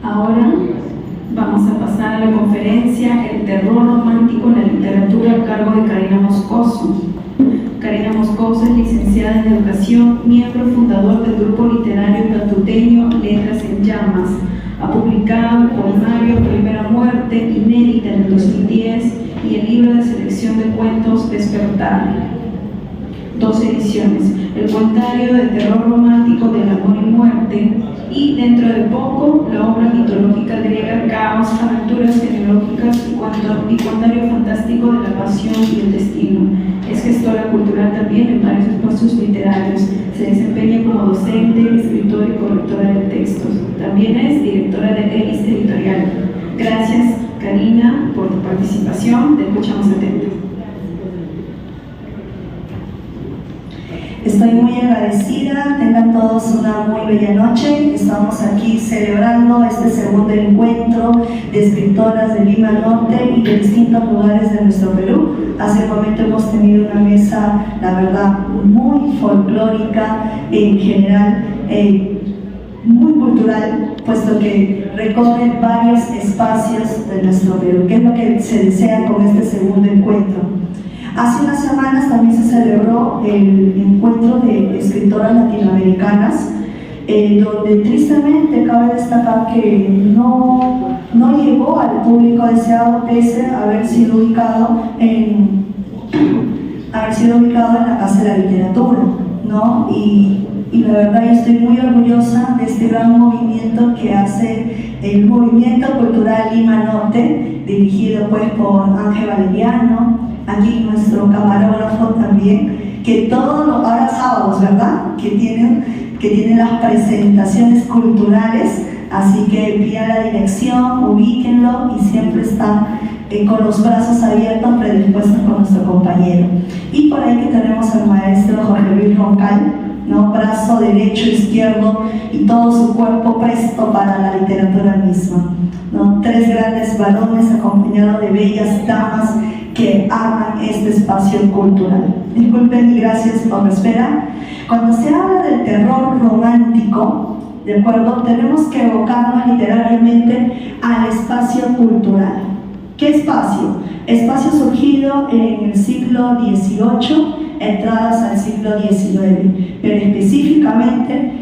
Ahora vamos a pasar a la conferencia El terror romántico en la literatura a cargo de Karina Moscoso. Karina Moscoso es licenciada en Educación, miembro fundador del grupo literario platuteño Letras en Llamas. Ha publicado el poemario Primera Muerte, inédita en el 2010, y el libro de selección de cuentos Despertar. 2 ediciones, el cuentario de terror romántico del amor y muerte, y dentro de poco la obra mitológica griega Caos, aventuras genealógicas y cuentario fantástico de la pasión y el destino. Es gestora cultural también en varios espacios literarios. Se desempeña como docente, escritora y correctora de textos. También es directora de Elis Editorial. Gracias, Karina, por tu participación. Te escuchamos atentos. Estoy muy agradecida, tengan todos una muy bella noche. Estamos aquí celebrando este segundo encuentro de escritoras de Lima Norte y de distintos lugares de nuestro Perú. Hace un momento hemos tenido una mesa, la verdad, muy folclórica, en general, muy cultural, puesto que recorre varios espacios de nuestro Perú, que es lo que se desea con este segundo encuentro. Hace unas semanas también se celebró el encuentro de escritoras latinoamericanas, donde tristemente cabe destacar que no llegó al público deseado, pese a haber sido ubicado en la Casa de la Literatura, ¿no? Y la verdad yo estoy muy orgullosa de este gran movimiento que hace el Movimiento Cultural Lima Norte, dirigido pues por Ángel Valeriano, aquí nuestro camarógrafo también, que todos los ahora sábados, ¿verdad? Que tienen las presentaciones culturales, así que pidan la dirección, ubíquenlo y siempre está con los brazos abiertos, predispuestos con nuestro compañero. Y por ahí que tenemos al maestro Jorge Luis Roncal, ¿no? Brazo derecho, izquierdo y todo su cuerpo presto para la literatura misma, ¿no? 3 grandes varones acompañados de bellas damas que arman este espacio cultural. Disculpen y gracias por la espera. Cuando se habla del terror romántico, ¿de acuerdo? Tenemos que evocarnos literariamente al espacio cultural. ¿Qué espacio? Espacio surgido en el siglo XVIII, entradas al siglo XIX, pero específicamente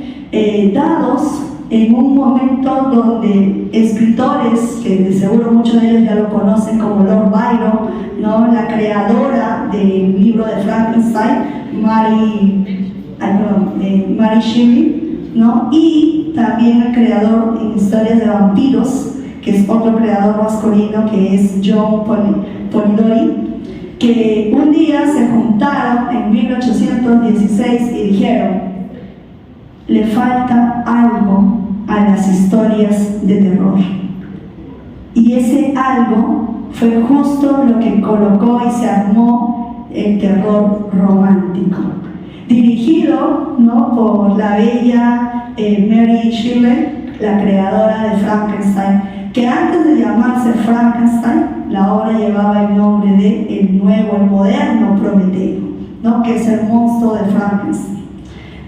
dados en un momento donde escritores, que de seguro muchos de ellos ya lo conocen como Lord Byron, ¿no? La creadora del libro de Frankenstein, Mary Shelley, ¿no? Y también el creador en historias de vampiros, que es otro creador masculino, que es John Polidori, que un día se juntaron en 1816 y dijeron: le falta algo a las historias de terror. Y ese algo fue justo lo que colocó y se armó el terror romántico, dirigido, ¿no? por la bella Mary Shelley, la creadora de Frankenstein, que antes de llamarse Frankenstein, la obra llevaba el nombre de el moderno Prometeo, ¿no? que es el monstruo de Frankenstein,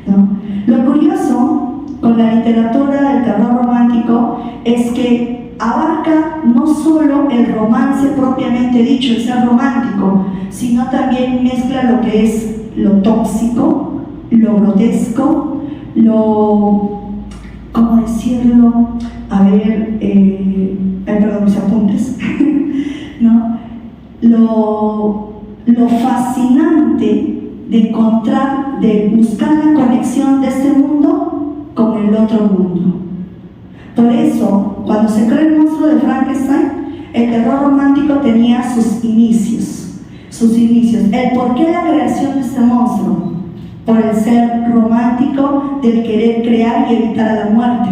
¿no? Lo curioso con la literatura del terror romántico es que abarca no solo el romance propiamente dicho, el ser romántico, sino también mezcla lo que es lo tóxico, lo grotesco, ¿cómo decirlo? A ver, perdón, mis apuntes, ¿no? Lo fascinante de buscar la conexión de este mundo con el otro mundo. Por eso, cuando se creó el monstruo de Frankenstein, el terror romántico tenía sus inicios. El por qué la creación de este monstruo: por el ser romántico del querer crear y evitar a la muerte.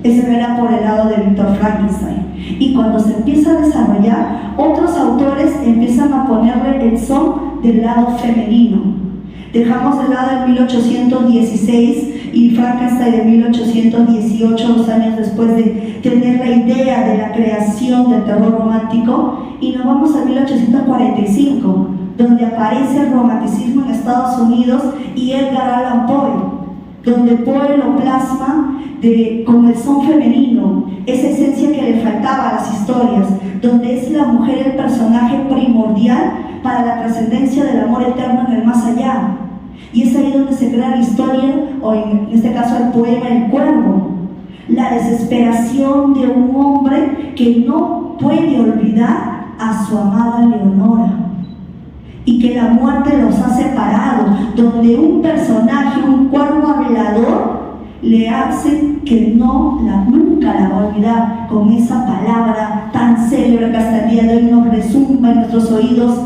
Ese era por el lado de Víctor Frankenstein. Y cuando se empieza a desarrollar, otros autores empiezan a ponerle el son del lado femenino. Dejamos de lado el 1816 y Frankenstein de 1818, 2 años después de tener la idea de la creación del terror romántico, y nos vamos a 1845, donde aparece el romanticismo en Estados Unidos y Edgar Allan Poe, donde Poe lo plasma con el son femenino, esa esencia donde es la mujer el personaje primordial para la trascendencia del amor eterno en el más allá. Y es ahí donde se crea la historia, o en este caso el poema El Cuervo, la desesperación de un hombre que no puede olvidar a su amada Leonora y que la muerte los ha separado, donde un personaje, un cuervo hablador, le hace que nunca la va a olvidar, con esa palabra tan célebre que hasta el día de hoy nos resumba en nuestros oídos: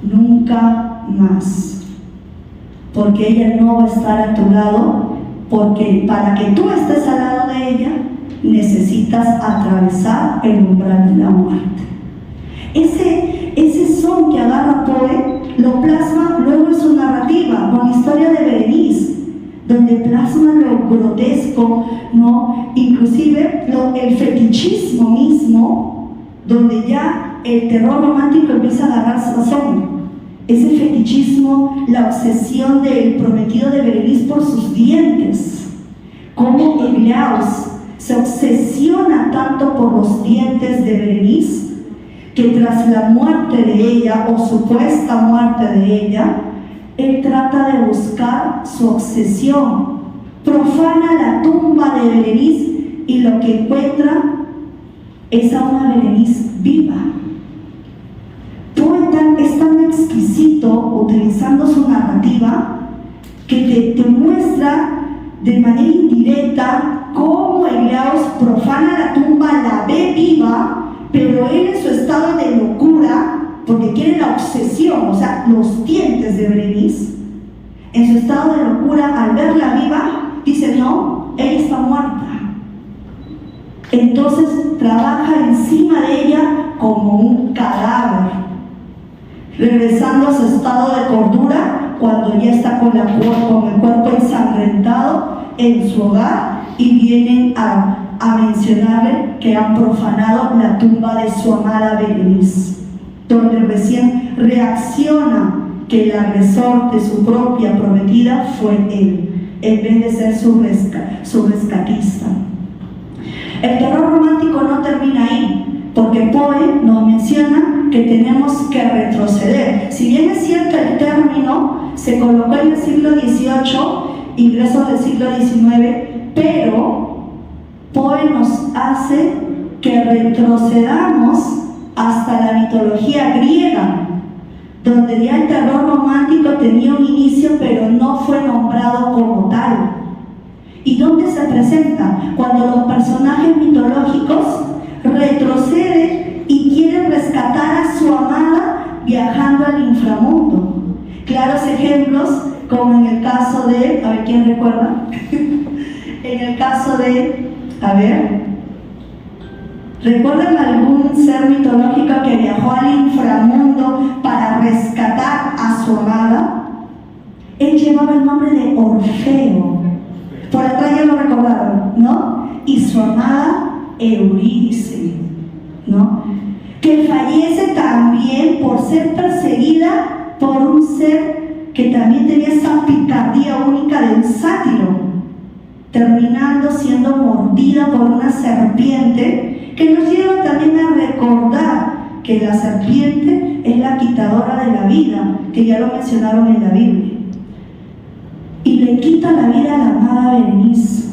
nunca más. Porque ella no va a estar a tu lado, porque para que tú estés al lado de ella necesitas atravesar el umbral de la muerte. Ese son que agarra Poe lo plasma luego en su narrativa con la historia de Berenice, donde plasma lo grotesco, ¿no? Inclusive el fetichismo mismo, donde ya el terror romántico empieza a agarrar sazón. Ese fetichismo, la obsesión del prometido de Berenice por sus dientes, como Eglaus se obsesiona tanto por los dientes de Berenice, que tras la muerte de ella, o supuesta muerte de ella, él trata de buscar su obsesión, profana la tumba de Berenice y lo que encuentra es a una Berenice viva. Poe es tan exquisito utilizando su narrativa que te muestra de manera indirecta cómo Eglaus profana la tumba, la ve viva, pero él en su estado de locura, porque quiere la obsesión, o sea, los dientes de Berenice, en su estado de locura, al verla viva, dice: no, ella está muerta. Entonces trabaja encima de ella como un cadáver, regresando a su estado de cordura cuando ya está con el cuerpo ensangrentado en su hogar, y vienen a mencionarle que han profanado la tumba de su amada Berenice, donde recién reacciona que el agresor de su propia prometida fue él, en vez de ser su rescatista. El terror romántico no termina ahí, porque Poe nos menciona que tenemos que retroceder. Si bien es cierto el término se colocó en el siglo XVIII, ingreso del siglo XIX, pero Poe nos hace que retrocedamos hasta la mitología griega, donde ya el terror romántico tenía un inicio, pero no fue nombrado como tal. ¿Y dónde se presenta? Cuando los personajes mitológicos retroceden y quieren rescatar a su amada viajando al inframundo. Claros ejemplos, como en el caso de, a ver, ¿quién recuerda? En el caso de, a ver, ¿recuerdan algún ser mitológico que viajó al inframundo para rescatar a su amada? Él llevaba el nombre de Orfeo. Por atrás ya lo recordaron, ¿no? Y su amada Eurídice, ¿no? Que fallece también por ser perseguida por un ser que también tenía esa picardía única de un sátiro, terminando siendo mordida por una serpiente, que nos lleva también a recordar que la serpiente es la quitadora de la vida, que ya lo mencionaron en la Biblia. Y le quita la vida a la amada Berenice.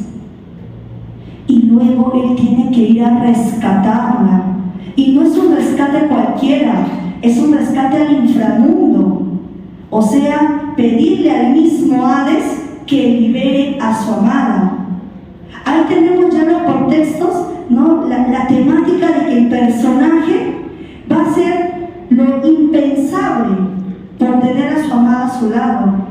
Y luego él tiene que ir a rescatarla. Y no es un rescate cualquiera, es un rescate al inframundo. O sea, pedirle al mismo Hades que libere a su amada. Ahí tenemos ya los contextos, ¿no? La temática de que el personaje va a hacer lo impensable por tener a su amada a su lado.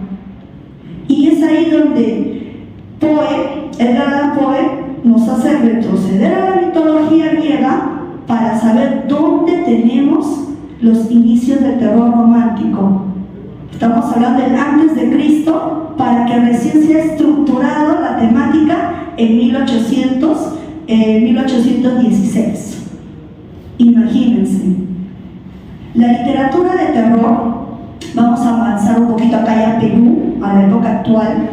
Y es ahí donde Poe, Edgar Allan Poe, nos hace retroceder a la mitología griega para saber dónde tenemos los inicios del terror romántico. Estamos hablando del antes de Cristo, para que recién sea estructurado la temática en 1816. Imagínense. La literatura de terror, vamos a avanzar un poquito acá ya a Perú, a la época actual.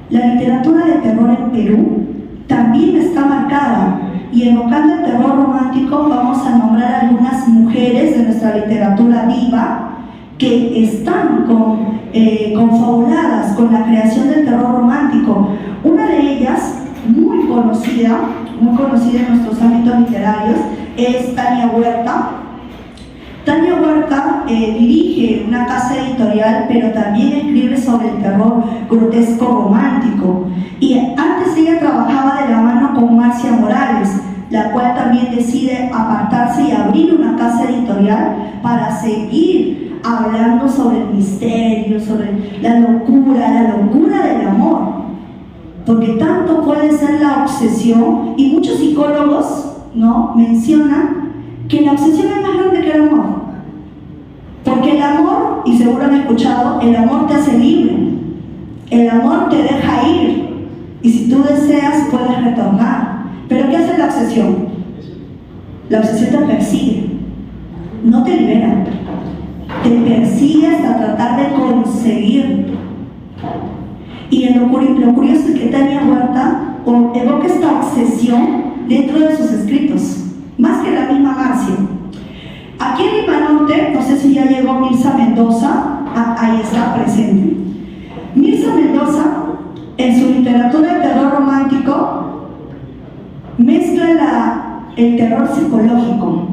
La literatura de terror en Perú también está marcada, Y evocando el terror romántico vamos a nombrar algunas mujeres de nuestra literatura viva que están confabuladas con la creación del terror romántico. Una de ellas, muy conocida en nuestros ámbitos literarios, es Tania Huerta. Tania Huerta dirige una casa editorial, pero también escribe sobre el terror grotesco romántico. Y antes ella trabajaba de la mano con Marcia Morales, la cual también decide apartarse y abrir una casa editorial para seguir hablando sobre el misterio, sobre la locura del amor. Porque tanto puede ser la obsesión, y muchos psicólogos, ¿no?, mencionan que la obsesión es más grande que el amor. Porque el amor, y seguro han escuchado, el amor te hace libre, el amor te deja ir, y si tú deseas puedes retornar. Pero ¿qué hace la obsesión? La obsesión te persigue, no te libera, te persigue hasta tratar de conseguir. Y lo curioso es que Tania Huerta evoca esta obsesión dentro de sus escritos, más que la misma Marcia. Aquí en Lima Norte, no sé si ya llegó Mirza Mendoza, ahí está presente. Mirza Mendoza, en su literatura de terror romántico, mezcla el terror psicológico,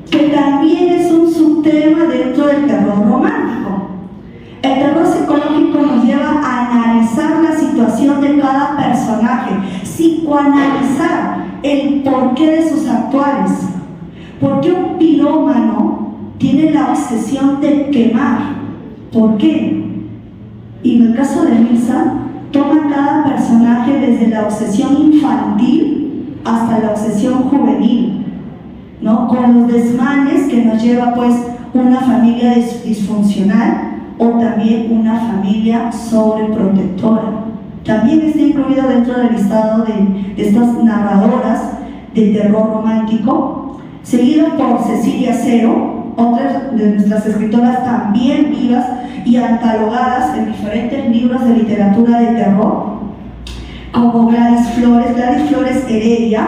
que también es un subtema dentro del terror romántico. El terror psicológico nos lleva a analizar la situación de cada personaje, psicoanalizar el porqué de sus actuales. ¿Por qué un pirómano tiene la obsesión de quemar? ¿Por qué? Y en el caso de Mirza, toma cada personaje desde la obsesión infantil hasta la obsesión juvenil, ¿no?, con los desmanes que nos lleva pues una familia disfuncional o también una familia sobreprotectora. También está incluido dentro del listado de estas narradoras de terror romántico, seguido por Cecilia Cero, otra de nuestras escritoras también vivas y antologadas en diferentes libros de literatura de terror, como Gladys Flores Heredia,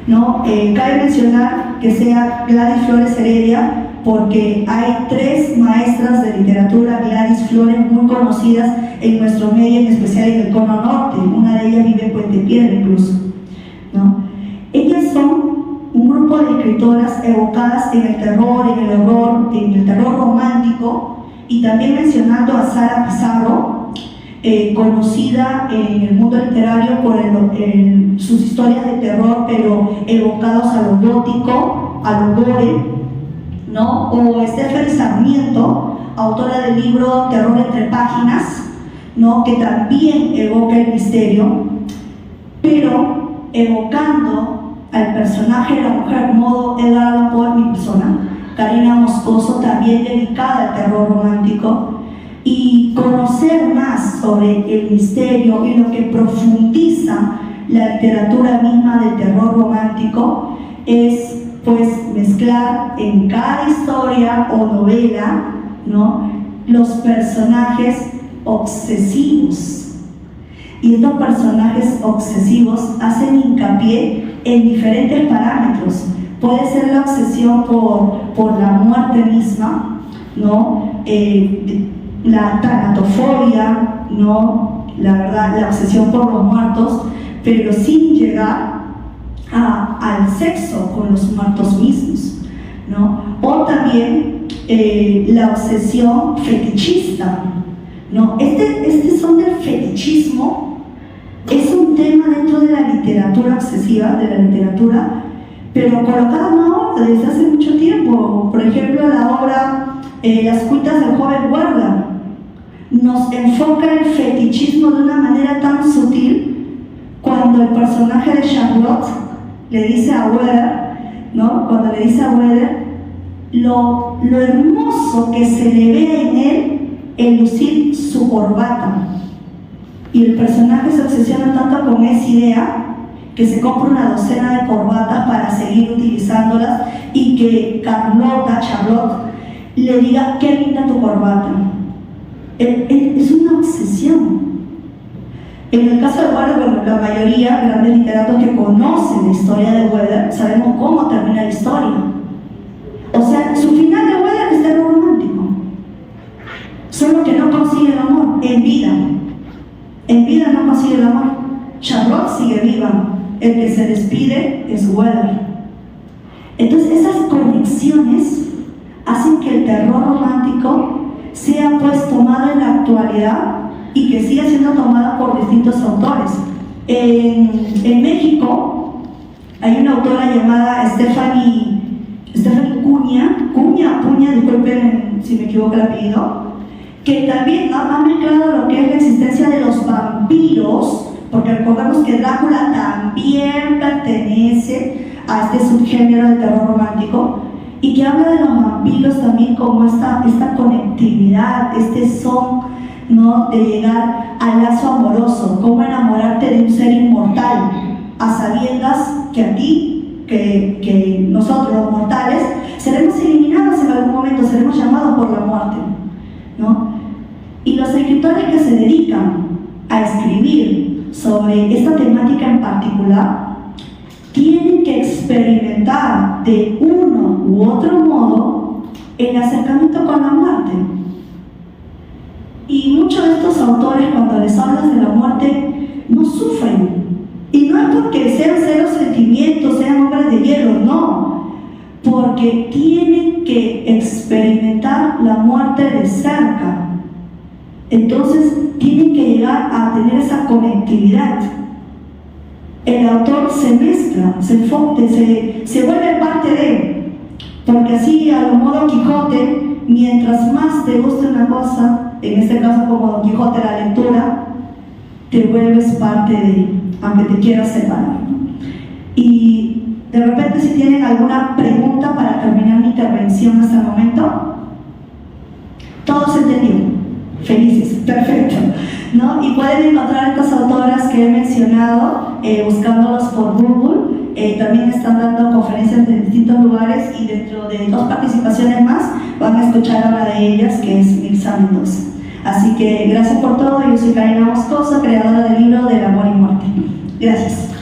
¿no? Cabe mencionar que sea Gladys Flores Heredia porque hay 3 maestras de literatura Gladys Flores muy conocidas en nuestro medio, en especial en el Cono Norte. Una de ellas vive en Puente Piedra incluso, ¿no? Ellas son un grupo de escritoras evocadas en el terror, en el horror, en el terror romántico, y también mencionando a Sara Pizarro, conocida en el mundo literario por sus historias de terror, pero evocados a lo gótico, a lo gore, ¿no? O Stephanie Sarmiento, autora del libro Terror entre páginas, ¿no?, que también evoca el misterio, pero evocando al personaje de la mujer modo Edgar Allan Poe, mi persona, Karina Moscoso, también dedicada al terror romántico. Y conocer más sobre el misterio y lo que profundiza la literatura misma del terror romántico es pues mezclar en cada historia o novela, ¿no?, los personajes obsesivos. Y estos personajes obsesivos hacen hincapié en diferentes parámetros. Puede ser la obsesión por la muerte misma, ¿no?, la tanatofobia, ¿no?, la obsesión por los muertos, pero sin llegar al sexo con los muertos mismos, ¿no? O también la obsesión fetichista, ¿no? Este son del fetichismo, es un tema dentro de la literatura obsesiva, de la literatura, pero colocada no desde hace mucho tiempo. Por ejemplo, la obra Las cuitas del joven guarda nos enfoca el fetichismo de una manera tan sutil cuando el personaje de Charlotte le dice a Weather, ¿no?, cuando le dice a Weather lo hermoso que se le ve en él el lucir su corbata, y el personaje se obsesiona tanto con esa idea que se compra una docena de corbatas para seguir utilizándolas y que Charlotte le diga: qué linda tu corbata. Es una obsesión. En el caso de Weather, bueno, la mayoría, grandes literatos que conocen la historia de Weather, sabemos cómo termina la historia. O sea, su final de Weather es terror romántico. Solo que no consigue el amor en vida. En vida no consigue el amor. Charlotte sigue viva. El que se despide es Weather. Entonces, esas conexiones hacen que el terror romántico sea pues tomado en la actualidad y que siga siendo tomado por distintos autores. En México hay una autora llamada Stephanie Puña, disculpen si me equivoco el apellido, que también ha mezclado lo que es la existencia de los vampiros, porque recordemos que Drácula también pertenece a este subgénero del terror romántico, y que habla de los vampiros también como esta conectividad, este son, ¿no?, de llegar al lazo amoroso, cómo enamorarte de un ser inmortal, a sabiendas que a ti, que nosotros los mortales, seremos eliminados en algún momento, seremos llamados por la muerte, ¿no? Y los escritores que se dedican a escribir sobre esta temática en particular, tienen que experimentar de uno u otro modo el acercamiento con la muerte. Y muchos de estos autores, cuando les hablas de la muerte, no sufren. Y no es porque sean cero sentimientos, sean hombres de hielo, no. Porque tienen que experimentar la muerte de cerca. Entonces, tienen que llegar a tener esa conectividad. El autor se mezcla, se vuelve parte de él, porque así a lo modo Quijote, mientras más te guste una cosa, en este caso como Don Quijote la lectura, te vuelves parte de él, aunque te quieras separar. Y de repente, si tienen alguna pregunta para terminar mi intervención hasta el momento, todos entendieron. Felices, perfecto, ¿no? Y pueden encontrar estas autoras que he mencionado buscándolos por Google. También están dando conferencias de distintos lugares, y dentro de 2 participaciones más van a escuchar a una de ellas, que es Mirza Mendoza. Así que gracias por todo. Yo soy Karina Moscoso, creadora del libro del amor y muerte. Gracias.